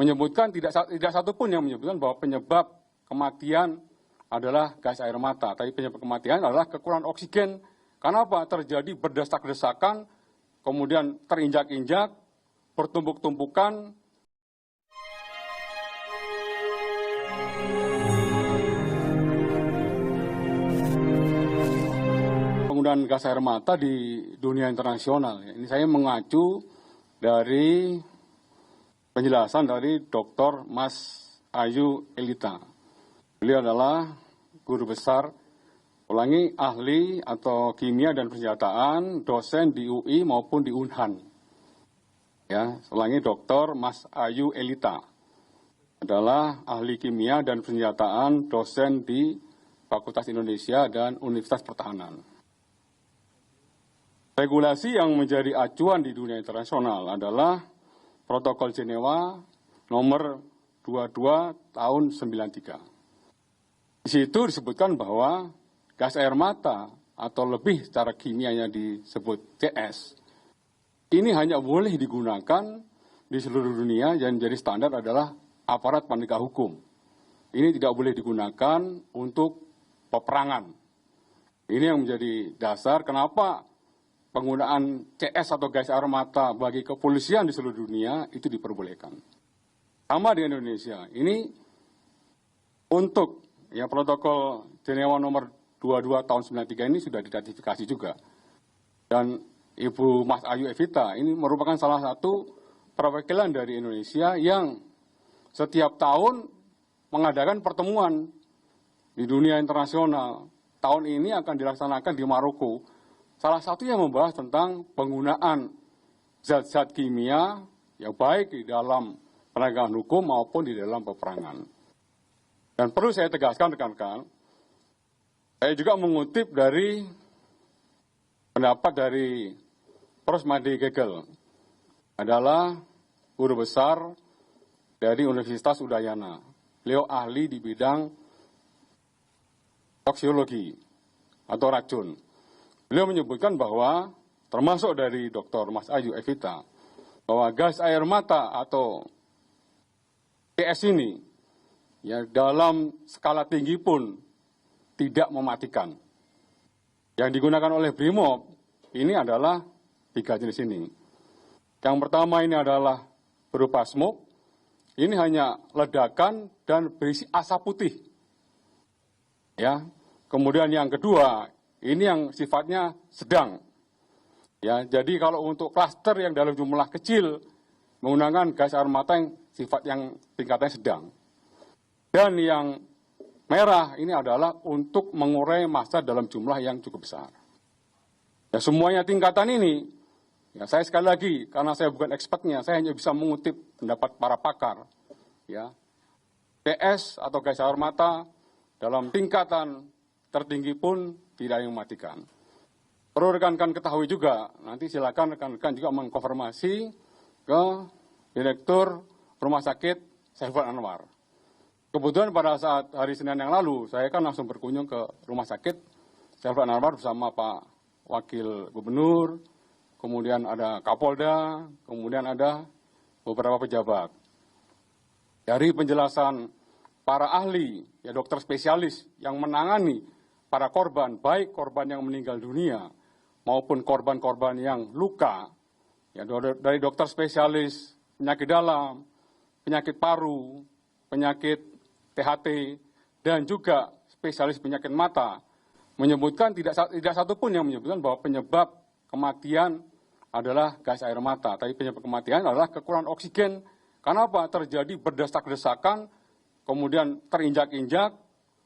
menyebutkan tidak satu pun yang menyebutkan bahwa penyebab kematian adalah gas air mata. Tapi penyebab kematian adalah kekurangan oksigen. Karena apa? Terjadi berdesak-desakan, kemudian terinjak-injak, bertumpuk-tumpukan. Penggunaan gas air mata di dunia internasional. Ini saya mengacu dari penjelasan dari Dr. Mas Ayu Elita. Beliau adalah guru besar, ahli atau kimia dan persenjataan, dosen di UI maupun di Unhan. Ya, Dr. Mas Ayu Elita adalah ahli kimia dan persenjataan, dosen di Fakultas Indonesia dan Universitas Pertahanan. Regulasi yang menjadi acuan di dunia internasional adalah Protokol Jenewa nomor 22 tahun 93. Di situ disebutkan bahwa gas air mata atau lebih secara kimianya disebut CS, ini hanya boleh digunakan di seluruh dunia yang menjadi standar adalah aparat penegak hukum. Ini tidak boleh digunakan untuk peperangan. Ini yang menjadi dasar kenapa penggunaan CS atau gas air mata bagi kepolisian di seluruh dunia itu diperbolehkan. Sama di Indonesia, ini untuk protokol Jenewa nomor 22 tahun 93 ini sudah diratifikasi juga. Dan Ibu Mas Ayu Evita ini merupakan salah satu perwakilan dari Indonesia yang setiap tahun mengadakan pertemuan di dunia internasional. Tahun ini akan dilaksanakan di Maroko. Salah satu yang membahas tentang penggunaan zat-zat kimia yang baik di dalam penegakan hukum maupun di dalam peperangan. Dan perlu saya tegaskan rekan-rekan, saya juga mengutip dari pendapat dari Prof. Made Gegel, adalah guru besar dari Universitas Udayana. Beliau ahli di bidang toksiologi atau racun. Beliau menyebutkan bahwa, termasuk dari Dr. Mas Ayu Evita, bahwa gas air mata atau CS ini dalam skala tinggi pun tidak mematikan. Yang digunakan oleh BRIMOB ini adalah 3 jenis ini. Yang pertama ini adalah berupa smoke, ini hanya ledakan dan berisi asap putih. Ya. Kemudian yang kedua, ini yang sifatnya sedang. Ya, jadi kalau untuk klaster yang dalam jumlah kecil menggunakan gas air mata yang tingkatnya sedang. Dan yang merah ini adalah untuk mengurai massa dalam jumlah yang cukup besar. Ya, semuanya tingkatan ini, ya saya sekali lagi karena saya bukan expertnya, saya hanya bisa mengutip pendapat para pakar. Ya, PS atau gas air mata dalam tingkatan tertinggi pun tidak mematikan. Perlu rekan-rekan ketahui juga, nanti silakan rekan-rekan juga mengkonfirmasi ke Direktur Rumah Sakit Saiful Anwar. Kebetulan pada saat hari Senin yang lalu, saya kan langsung berkunjung ke Rumah Sakit Saiful Anwar bersama Pak Wakil Gubernur, kemudian ada Kapolda, kemudian ada beberapa pejabat. Dari penjelasan para ahli, dokter spesialis yang menangani para korban, baik korban yang meninggal dunia maupun korban-korban yang luka, dari dokter spesialis penyakit dalam, penyakit paru, penyakit THT, dan juga spesialis penyakit mata, menyebutkan tidak satu pun yang menyebutkan bahwa penyebab kematian adalah gas air mata. Tapi penyebab kematian adalah kekurangan oksigen. Karena apa? Terjadi berdesak-desakan, kemudian terinjak-injak,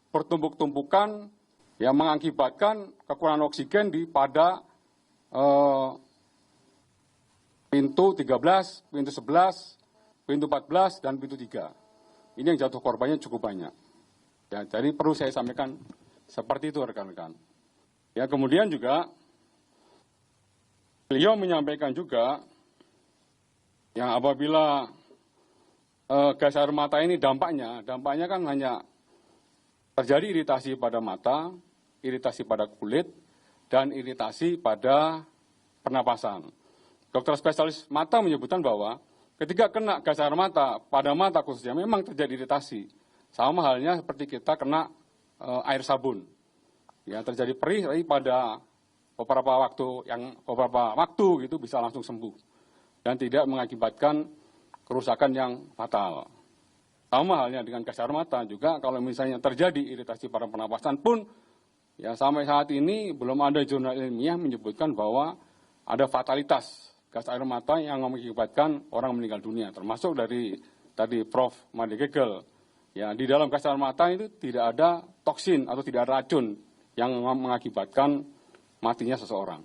bertumpuk-tumpukan, yang mengakibatkan kekurangan oksigen pada pintu 13, pintu 11, pintu 14, dan pintu 3. Ini yang jatuh korbannya cukup banyak. Ya, jadi perlu saya sampaikan seperti itu rekan-rekan. Ya, kemudian juga beliau menyampaikan juga yang apabila gas air mata ini dampaknya kan hanya terjadi iritasi pada mata, iritasi pada kulit, dan iritasi pada pernapasan. Dokter spesialis mata menyebutkan bahwa ketika kena gas air mata, pada mata khususnya memang terjadi iritasi. Sama halnya seperti kita kena air sabun. Ya, terjadi perih, tapi pada beberapa waktu gitu bisa langsung sembuh dan tidak mengakibatkan kerusakan yang fatal. Sama halnya dengan gas air mata juga, kalau misalnya terjadi iritasi pada pernapasan pun, ya sampai saat ini belum ada jurnal ilmiah menyebutkan bahwa ada fatalitas gas air mata yang mengakibatkan orang meninggal dunia, termasuk dari tadi Prof. Made Gegel. Ya, di dalam gas air mata itu tidak ada toksin atau tidak ada racun yang mengakibatkan matinya seseorang.